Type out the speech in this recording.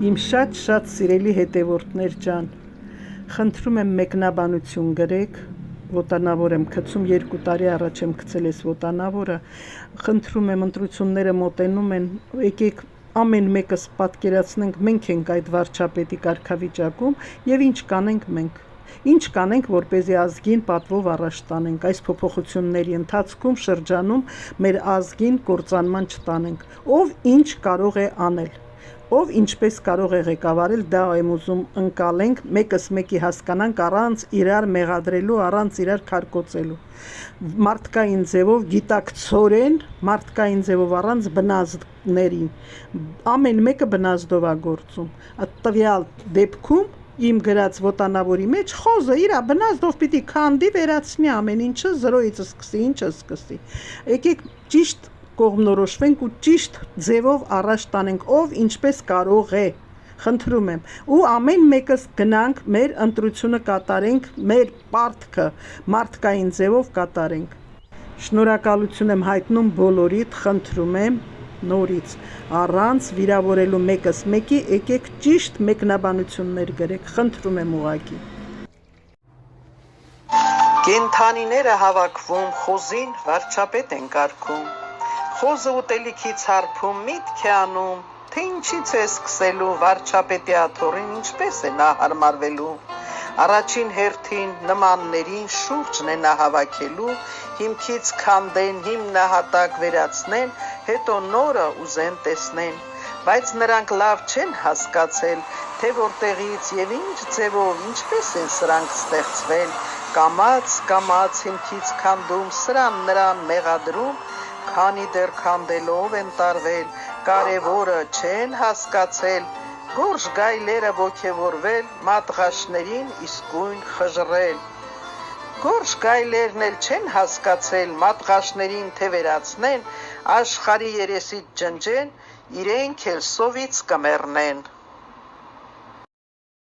Իմ շատ սիրելի հետևորդներ ջան, խնդրում եմ մեկնաբանություն գրեք, ոտանավոր եմ գցում, 2 տարի առաջ եմ գցել ես ոտանավորը, խնդրում եմ, ընտրությունները մոտենում են, եկեք ամեն մեկս պատկերացնենք, մենք ենք այդ վարչապետի կարգավիճակում եւ ինչ կանենք մենք։ Ինչ կանենք, որպեսզի ազգին պատվով առաջ տանենք, այս փոփոխությունների ընթացքում շրջանում մեր ազգին կործանման չտանենք, ով ինչ կարող է անել, ով ինչպես կարող է ղեկավարել, դա եմ ուզում ընկալենք, մեկս մեկի հասկանանք առանց իրար մեղադրելու, առանց իրար քարկոծելու, մարդկային ձևով, գիտակցորեն, մարդկային ձևով առանց բնազդների, ամեն մեկը բնազդով է գործում, տվյալ դեպքում իմ գրած ոտանավորի մեջ խոզը իր բնազդով պիտի քանդի վերացնի ամեն ինչը, զրոյից սկսի, ինչը սկսի, եկեք ճիշտ կողմնորոշվենք ու ճիշտ ձևով առաջ տանենք, ով ինչպես կարող է, խնդրում եմ, ու ամեն մեկս գնանք մեր ընտրությունը կատարենք, մեր պարտքը մարդկային ձևով կատարենք։ Շնորհակալություն եմ հայտնում բոլորիդ, խնդրում եմ նորից, առանց վիրավորելու մեկս մեկի, եկեք ճիշտ մեկնաբանություններ գրեք, խնդրում եմ ուղղակի։ Կենդանիները հավաքվում, խոզին վարչապետ են կարգում, խոզը ուտելիքից հարբում, միտք է անում, թե ինչից է սկսելու, վարչապետի աթոռին ինչպես է նա հարմարվելու, առաջին հերթին նմաններին շուրջն է նա հավաքելու, հիմքից քանդեն, հիմնահատակ վերացնեն, հետո նորը ուզեն տեսնեն, բայց նրանք լավ չեն հասկացել, թե որտեղից եւ ինչ ձևով, ինչպես են սրանք ստեղծվել, կամաց հիմքից քանդում, սրան նրան մեղադրում, քանի դեռ քանդելով են տարվել, կարևորը չեն հասկացել, գորշ գայլերը ոգևորվել, մատղաշներին իսկույն խժռել, գորշ գայլերն էլ չեն հասկացել, մատղաշներին թե վերացնեն, աշխարհի երեսից ջնջեն, իրենք էլ սովից կմեռնեն։